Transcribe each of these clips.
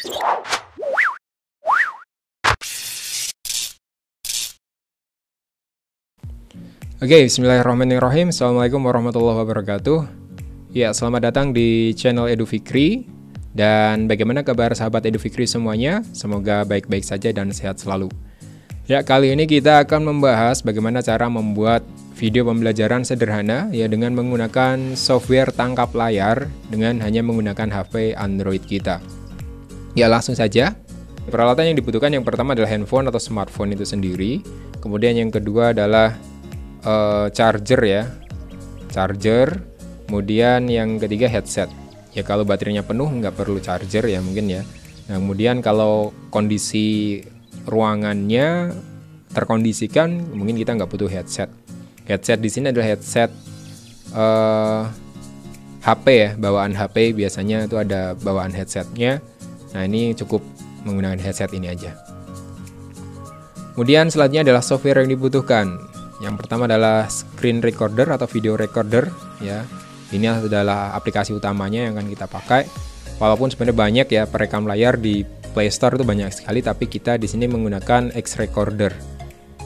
Oke, bismillahirrahmanirrahim. Assalamualaikum warahmatullahi wabarakatuh. Ya, selamat datang di channel Edu Fikri. Dan bagaimana kabar sahabat Edu Fikri semuanya? Semoga baik-baik saja dan sehat selalu. Ya, kali ini kita akan membahas bagaimana cara membuat video pembelajaran sederhana ya dengan menggunakan software tangkap layar dengan hanya menggunakan HP Android kita. Ya, langsung saja. Peralatan yang dibutuhkan yang pertama adalah handphone atau smartphone itu sendiri. Kemudian yang kedua adalah charger ya, charger. Kemudian yang ketiga headset. Ya kalau baterainya penuh nggak perlu charger ya mungkin ya. Nah, kemudian kalau kondisi ruangannya terkondisikan, mungkin kita nggak butuh headset. Headset di sini adalah headset HP ya, bawaan HP biasanya itu ada bawaan headsetnya. Nah, ini cukup menggunakan headset ini aja. Kemudian selanjutnya adalah software yang dibutuhkan. Yang pertama adalah screen recorder atau video recorder ya. Ini adalah aplikasi utamanya yang akan kita pakai. Walaupun sebenarnya banyak ya perekam layar di Play Store itu banyak sekali, tapi kita di sini menggunakan X Recorder.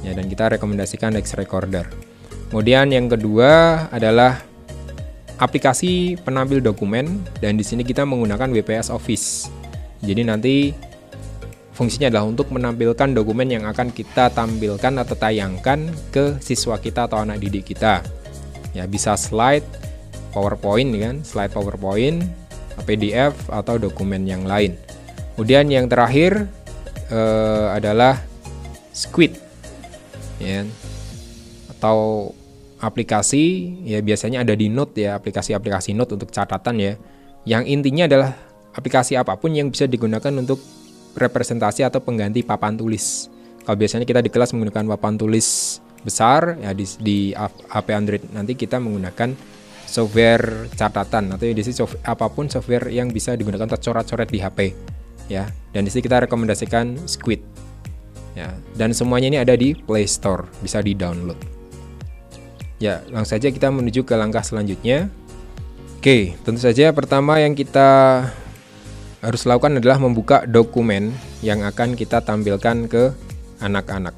Ya, dan kita rekomendasikan X Recorder. Kemudian yang kedua adalah aplikasi penampil dokumen, dan di sini kita menggunakan WPS Office. Jadi nanti fungsinya adalah untuk menampilkan dokumen yang akan kita tampilkan atau tayangkan ke siswa kita atau anak didik kita. Ya, bisa slide, PowerPoint kan, slide PowerPoint, PDF atau dokumen yang lain. Kemudian yang terakhir adalah Squid, ya, atau aplikasi ya biasanya ada di Note ya, aplikasi-aplikasi Note untuk catatan ya. Yang intinya adalah aplikasi apapun yang bisa digunakan untuk representasi atau pengganti papan tulis. Kalau biasanya kita di kelas menggunakan papan tulis besar, ya di HP Android nanti kita menggunakan software catatan atau di sini apapun software yang bisa digunakan untuk coret-coret di HP, ya. Dan di sini kita rekomendasikan Squid, ya. Dan semuanya ini ada di Play Store, bisa di-download. Ya, langsung saja kita menuju ke langkah selanjutnya. Oke, tentu saja pertama yang kita harus lakukan adalah membuka dokumen yang akan kita tampilkan ke anak-anak.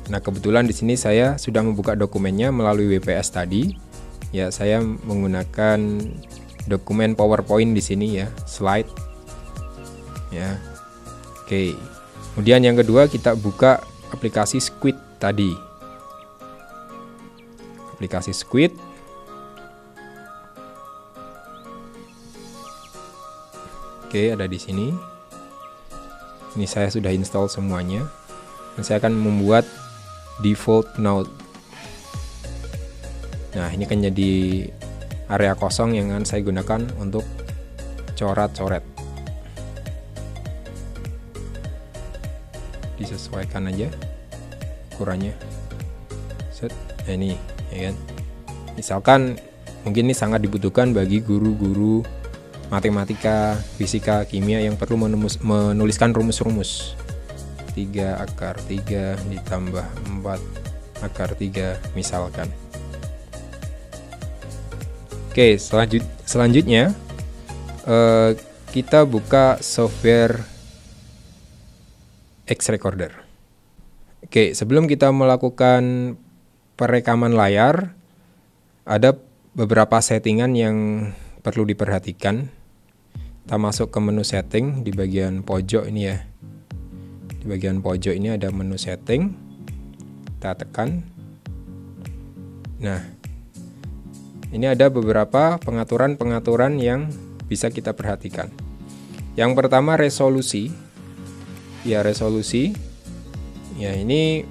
Nah, kebetulan di sini saya sudah membuka dokumennya melalui WPS tadi. Ya, saya menggunakan dokumen PowerPoint di sini ya, slide. Ya. Oke. Kemudian yang kedua kita buka aplikasi Squid tadi. Aplikasi Squid. Oke, ada di sini. Ini saya sudah install semuanya. Dan saya akan membuat default node. Nah, ini kan jadi area kosong yang akan saya gunakan untuk coret-coret. Disesuaikan aja ukurannya. Set. Nah, ini ya kan. Misalkan mungkin ini sangat dibutuhkan bagi guru-guru matematika, fisika, kimia yang perlu menuliskan rumus-rumus. 3 akar 3 ditambah 4 akar 3 misalkan. Oke, selanjutnya kita buka software X Recorder. Oke, sebelum kita melakukan perekaman layar, ada beberapa settingan yang perlu diperhatikan. Kita masuk ke menu setting di bagian pojok ini ya. Di bagian pojok ini ada menu setting. Kita tekan. Nah, ini ada beberapa pengaturan-pengaturan yang bisa kita perhatikan. Yang pertama resolusi. Ya, resolusi. Ya, ini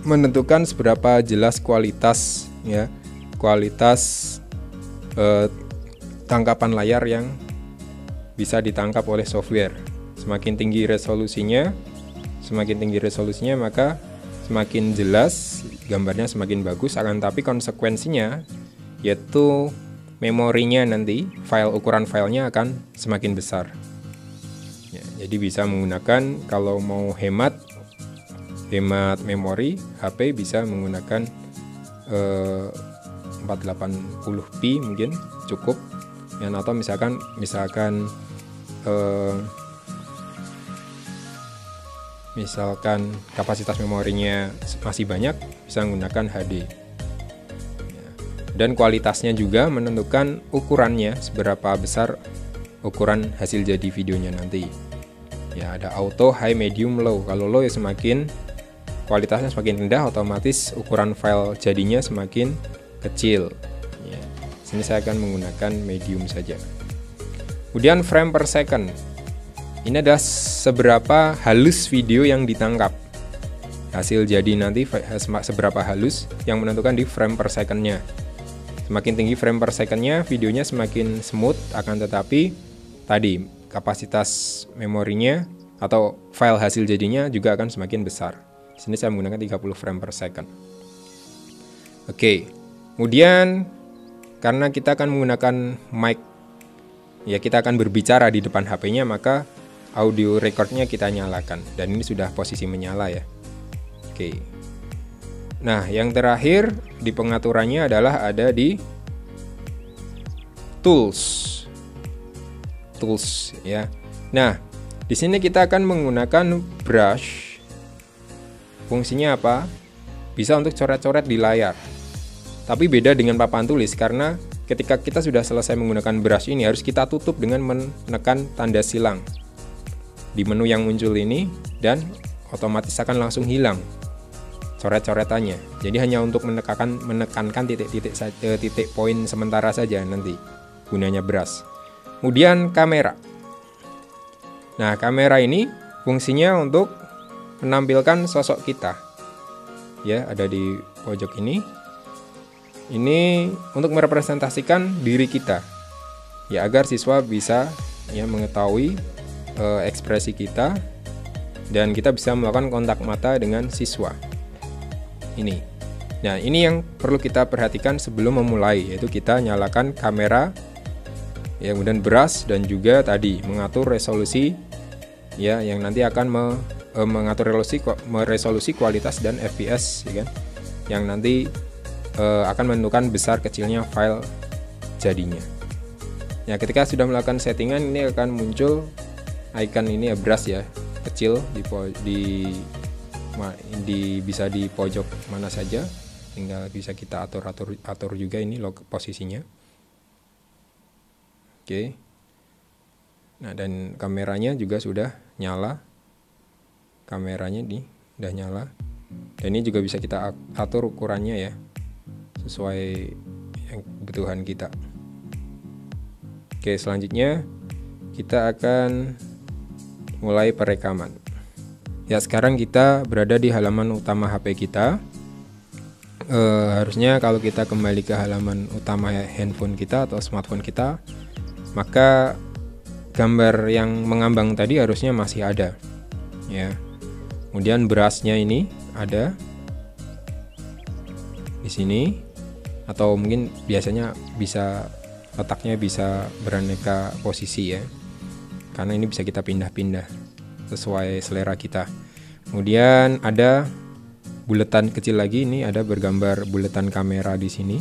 menentukan seberapa jelas kualitas ya. Kualitas tangkapan layar yang bisa ditangkap oleh software. Semakin tinggi resolusinya, maka semakin jelas gambarnya, semakin bagus. Akan tapi konsekuensinya yaitu memorinya nanti, ukuran filenya akan semakin besar. Ya, jadi bisa menggunakan kalau mau hemat memori HP bisa menggunakan 480p mungkin cukup ya, atau misalkan misalkan kapasitas memorinya masih banyak, bisa menggunakan HD. Dan kualitasnya juga menentukan ukurannya, seberapa besar ukuran hasil jadi videonya nanti. Ya, ada auto, high, medium, low. Kalau low ya semakin kualitasnya semakin rendah, otomatis ukuran file jadinya semakin kecil. Ya, sini saya akan menggunakan medium saja. Kemudian frame per second. Ini adalah seberapa halus video yang ditangkap. Hasil jadi nanti seberapa halus yang menentukan di frame per second-nya. Semakin tinggi frame per second-nya, videonya semakin smooth, akan tetapi tadi kapasitas memorinya atau file hasil jadinya juga akan semakin besar. Di sini saya menggunakan 30 frame per second. Oke. Kemudian karena kita akan menggunakan mic, ya kita akan berbicara di depan HP-nya, maka audio recordnya kita nyalakan, dan ini sudah posisi menyala ya. Oke. Nah, yang terakhir di pengaturannya adalah ada di tools ya. Nah, di sini kita akan menggunakan brush. Fungsinya apa? Bisa untuk coret-coret di layar. Tapi beda dengan papan tulis, karena ketika kita sudah selesai menggunakan brush ini harus kita tutup dengan menekan tanda silang di menu yang muncul ini, dan otomatis akan langsung hilang coret-coretannya. Jadi hanya untuk menekankan titik poin sementara saja nanti gunanya brush. Kemudian kamera. Nah, kamera ini fungsinya untuk menampilkan sosok kita. Ya, ada di pojok ini. Ini untuk merepresentasikan diri kita. Ya, agar siswa bisa ya mengetahui ekspresi kita, dan kita bisa melakukan kontak mata dengan siswa. Ini. Nah, ini yang perlu kita perhatikan sebelum memulai, yaitu kita nyalakan kamera, ya, kemudian brush, dan juga tadi mengatur resolusi, ya, yang nanti akan mengatur resolusi kualitas dan FPS, ya kan, yang nanti akan menentukan besar kecilnya file jadinya. Ya, ketika sudah melakukan settingan, ini akan muncul icon ini ya, brush ya, kecil bisa di pojok mana saja, tinggal bisa kita atur juga ini posisinya. Oke. Nah, dan kameranya juga sudah nyala. Kameranya udah nyala. Dan ini juga bisa kita atur ukurannya ya, sesuai yang kebutuhan kita. Oke, selanjutnya kita akan mulai perekaman. Ya, sekarang kita berada di halaman utama HP kita. Harusnya kalau kita kembali ke halaman utama handphone kita atau smartphone kita, maka gambar yang mengambang tadi harusnya masih ada. Ya. Kemudian brushnya ini ada di sini, atau mungkin biasanya letaknya bisa beraneka posisi ya. Karena ini bisa kita pindah-pindah sesuai selera kita. Kemudian ada buletan kecil lagi, ini ada bergambar buletan kamera di sini.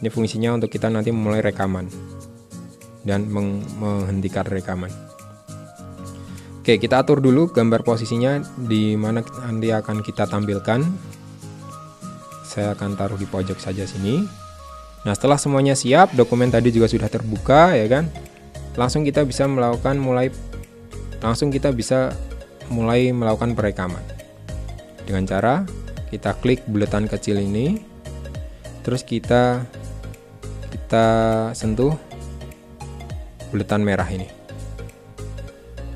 Ini fungsinya untuk kita nanti memulai rekaman dan menghentikan rekaman. Oke, kita atur dulu gambar posisinya di mana nanti akan kita tampilkan. Saya akan taruh di pojok saja sini. Nah, setelah semuanya siap, dokumen tadi juga sudah terbuka ya kan. Langsung kita bisa mulai melakukan perekaman dengan cara kita klik buletan kecil ini, terus kita sentuh buletan merah ini,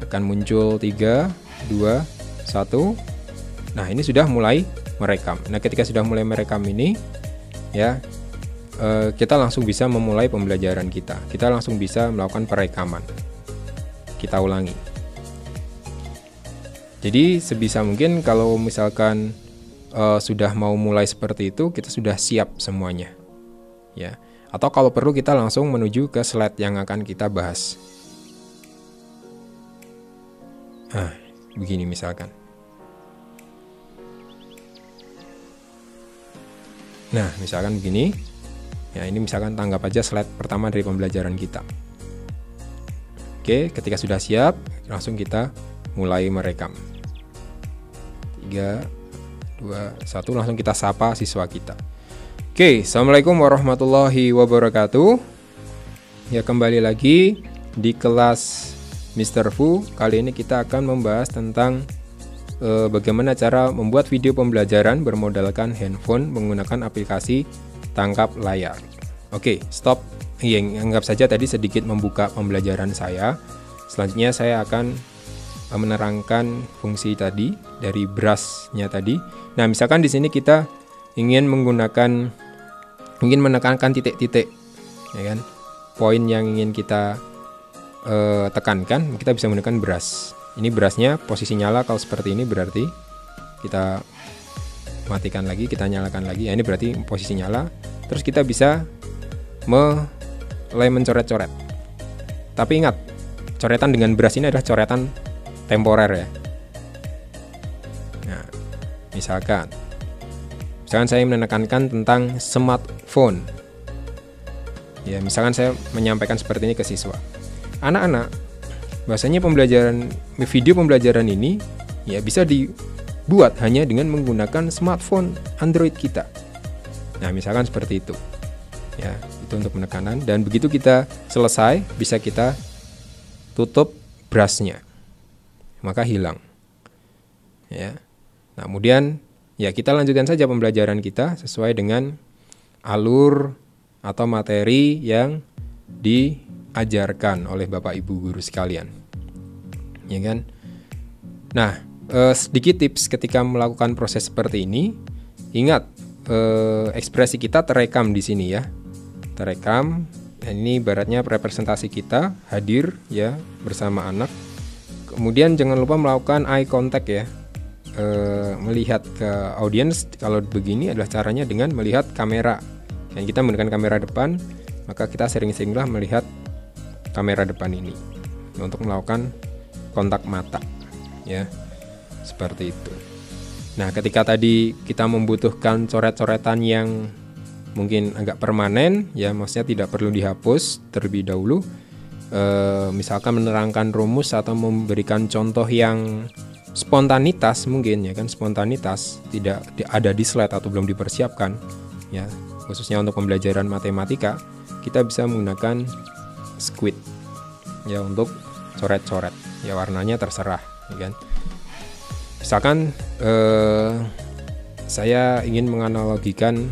akan muncul 3, 2, 1. Nah, ini sudah mulai merekam. Nah, ketika sudah mulai merekam ini ya, kita langsung bisa memulai pembelajaran kita. Kita langsung bisa melakukan perekaman. Kita ulangi. Jadi sebisa mungkin kalau misalkan sudah mau mulai seperti itu, kita sudah siap semuanya. Ya. Atau kalau perlu kita langsung menuju ke slide yang akan kita bahas. Nah, begini misalkan. Nah, misalkan begini. Ya, ini misalkan tanggap aja slide pertama dari pembelajaran kita. Oke, ketika sudah siap, langsung kita mulai merekam. 3, 2, 1, langsung kita sapa siswa kita. Oke, Assalamualaikum warahmatullahi wabarakatuh. Ya, kembali lagi di kelas Mr. Fu. Kali ini kita akan membahas tentang bagaimana cara membuat video pembelajaran bermodalkan handphone menggunakan aplikasi tangkap layar. Oke, stop. Ya, anggap saja tadi sedikit membuka pembelajaran saya. Selanjutnya saya akan menerangkan fungsi tadi dari brush-nya tadi. Nah, misalkan di sini kita ingin menekankan titik-titik, ya kan? Poin yang ingin kita tekankan, kita bisa menggunakan brush. Ini brush-nya posisi nyala. Kalau seperti ini berarti kita matikan lagi, kita nyalakan lagi. Ya, ini berarti posisi nyala. Terus kita bisa mulai mencoret-coret. Tapi ingat, coretan dengan brush ini adalah coretan temporer ya. Nah, misalkan saya menekankan tentang smartphone. Ya, misalkan saya menyampaikan seperti ini ke siswa. Anak-anak, bahasanya video pembelajaran ini ya bisa dibuat hanya dengan menggunakan smartphone Android kita. Nah, misalkan seperti itu. Ya, itu untuk penekanan, dan begitu kita selesai bisa kita tutup brush-nya. Maka hilang. Ya. Nah, kemudian ya kita lanjutkan saja pembelajaran kita sesuai dengan alur atau materi yang diajarkan oleh Bapak Ibu guru sekalian. Ya kan? Nah, sedikit tips ketika melakukan proses seperti ini. Ingat, ekspresi kita terekam di sini ya. Terekam. Nah, ini ibaratnya representasi kita hadir ya bersama anak. Kemudian jangan lupa melakukan eye contact ya. Melihat ke audiens. Kalau begini adalah caranya dengan melihat kamera. Dan kita menggunakan kamera depan, maka kita sering-seringlah melihat kamera depan ini untuk melakukan kontak mata ya. Seperti itu. Nah, ketika tadi kita membutuhkan coret-coretan yang mungkin agak permanen ya, maksudnya tidak perlu dihapus terlebih dahulu, misalkan menerangkan rumus atau memberikan contoh yang spontanitas mungkin ya kan, spontanitas tidak ada di slide atau belum dipersiapkan ya, khususnya untuk pembelajaran matematika, kita bisa menggunakan Squid ya untuk coret-coret ya, warnanya terserah ya kan. Misalkan saya ingin menganalogikan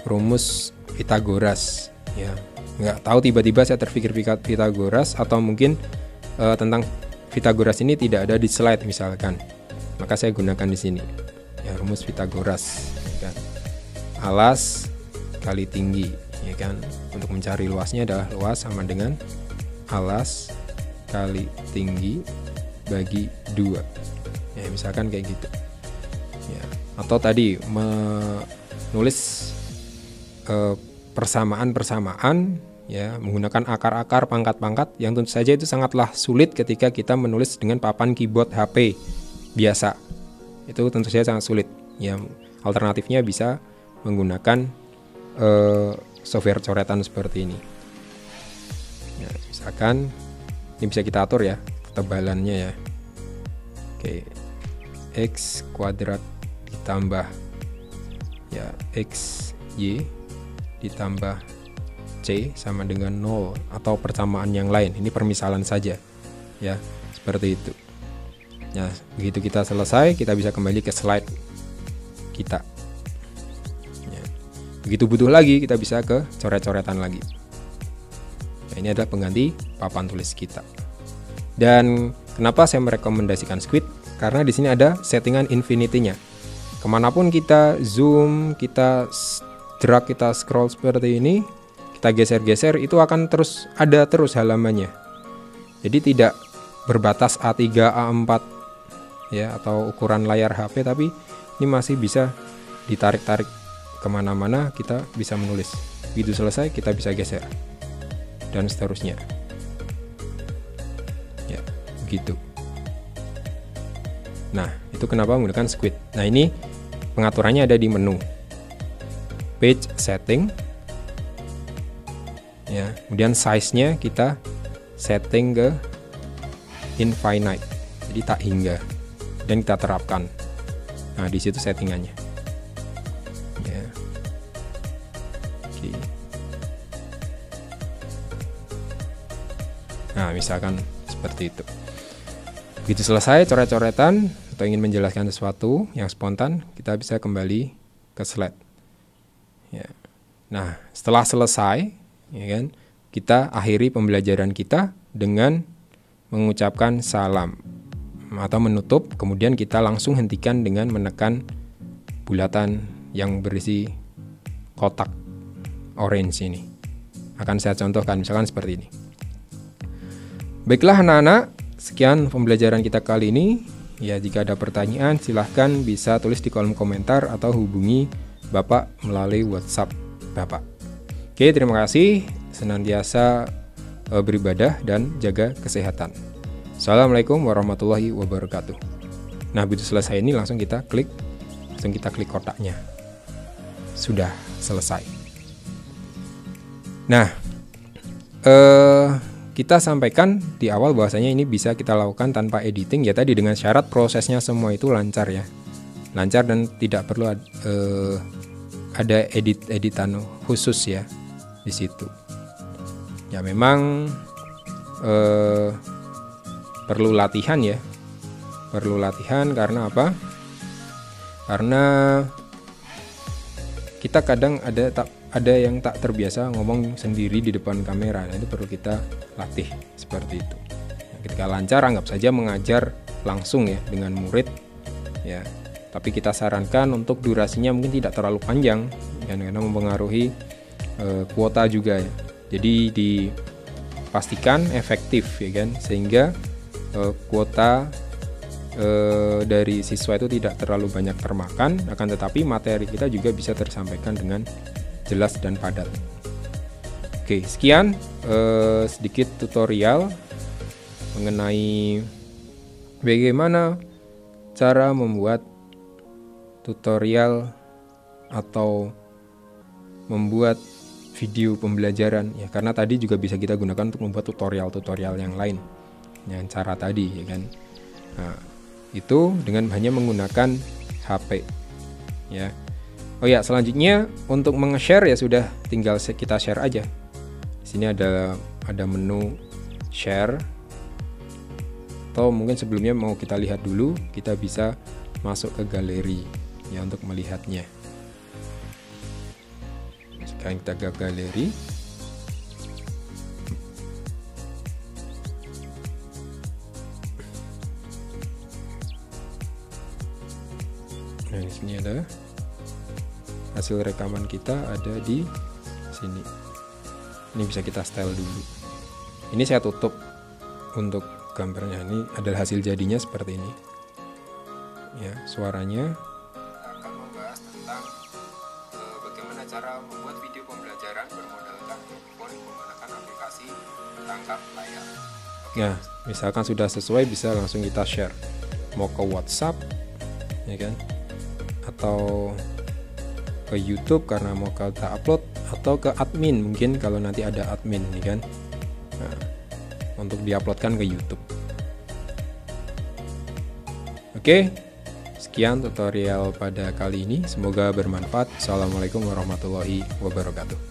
rumus Pythagoras ya, nggak tahu tiba-tiba saya terpikir Pythagoras, atau mungkin tentang Pythagoras ini tidak ada di slide misalkan, maka saya gunakan di sini ya, rumus Pythagoras ya kan? Alas kali tinggi ya kan, untuk mencari luasnya adalah luas sama dengan alas kali tinggi bagi 2 ya, misalkan kayak gitu ya. Atau tadi menulis persamaan-persamaan ya, menggunakan akar-akar, pangkat-pangkat yang tentu saja itu sangatlah sulit ketika kita menulis dengan papan keyboard HP biasa. Itu tentu saja sangat sulit ya. Alternatifnya bisa menggunakan software coretan seperti ini ya, misalkan ini bisa kita atur ya ketebalannya ya. Oke, X kuadrat ditambah ya XY ditambah C sama dengan 0 atau persamaan yang lain. Ini permisalan saja ya, seperti itu ya. Begitu kita selesai, kita bisa kembali ke slide kita ya. Begitu butuh lagi, kita bisa ke coret-coretan lagi ya. Ini adalah pengganti papan tulis kita. Dan kenapa saya merekomendasikan Squid? Karena di sini ada settingan infinity-nya. Kemanapun kita zoom, kita drag, kita scroll seperti ini, kita geser-geser, itu akan terus ada terus halamannya. Jadi tidak berbatas A3, A4 ya, atau ukuran layar HP, tapi ini masih bisa ditarik-tarik kemana-mana, kita bisa menulis. Begitu selesai kita bisa geser dan seterusnya ya, begitu. Nah, itu kenapa menggunakan Squid. Nah, ini pengaturannya ada di menu Page Setting ya. Kemudian size-nya kita setting ke infinite, jadi tak hingga, dan kita terapkan. Nah, di situ settingannya. Ya. Oke. Nah, misalkan seperti itu. Begitu selesai coret-coretan atau ingin menjelaskan sesuatu yang spontan, kita bisa kembali ke slide. Ya. Nah, setelah selesai, ya kan, kita akhiri pembelajaran kita dengan mengucapkan salam atau menutup, kemudian kita langsung hentikan dengan menekan bulatan yang berisi kotak orange ini. Akan saya contohkan misalkan seperti ini. Baiklah anak-anak, sekian pembelajaran kita kali ini. Ya, jika ada pertanyaan silahkan bisa tulis di kolom komentar atau hubungi Bapak melalui WhatsApp Bapak. Oke, terima kasih. Senantiasa beribadah dan jaga kesehatan. Assalamualaikum warahmatullahi wabarakatuh. Nah, begitu selesai ini langsung kita klik kotaknya. Sudah selesai. Nah, kita sampaikan di awal bahwasanya ini bisa kita lakukan tanpa editing ya, tadi dengan syarat prosesnya semua itu lancar ya. Lancar dan tidak perlu ada editan khusus ya di situ. Ya memang perlu latihan ya. Perlu latihan karena apa? Karena kita kadang ada yang tak terbiasa ngomong sendiri di depan kamera. Nah, itu perlu kita latih seperti itu. Nah, ketika lancar anggap saja mengajar langsung ya dengan murid ya. Tapi kita sarankan untuk durasinya mungkin tidak terlalu panjang ya, karena mempengaruhi kuota juga ya. Jadi dipastikan efektif ya kan, sehingga kuota dari siswa itu tidak terlalu banyak termakan, akan tetapi materi kita juga bisa tersampaikan dengan jelas dan padat. Oke, sekian sedikit tutorial mengenai bagaimana cara membuat tutorial atau membuat video pembelajaran ya, karena tadi juga bisa kita gunakan untuk membuat tutorial-tutorial yang lain dengan cara tadi ya kan. Nah, itu dengan hanya menggunakan HP ya. Oh ya, selanjutnya untuk meng-share ya sudah tinggal kita share aja. Di sini ada menu share. Atau mungkin sebelumnya mau kita lihat dulu, kita bisa masuk ke galeri ya untuk melihatnya. Sekarang kita ke galeri. Nah, di sini ada hasil rekaman kita, ada di sini. Ini bisa kita style dulu. Ini saya tutup untuk gambarnya. Ini adalah hasil jadinya seperti ini. Ya, suaranya akan membahas tentang bagaimana cara membuat video pembelajaran bermodalkan handphone menggunakan aplikasi tangkap layar. Nah, misalkan sudah sesuai bisa langsung kita share. Mau ke WhatsApp, ya kan? Atau ke YouTube karena mau kita upload, atau ke admin mungkin kalau nanti ada admin nih kan. Nah, untuk diuploadkan ke YouTube. Oke, sekian tutorial pada kali ini, semoga bermanfaat. Assalamualaikum warahmatullahi wabarakatuh.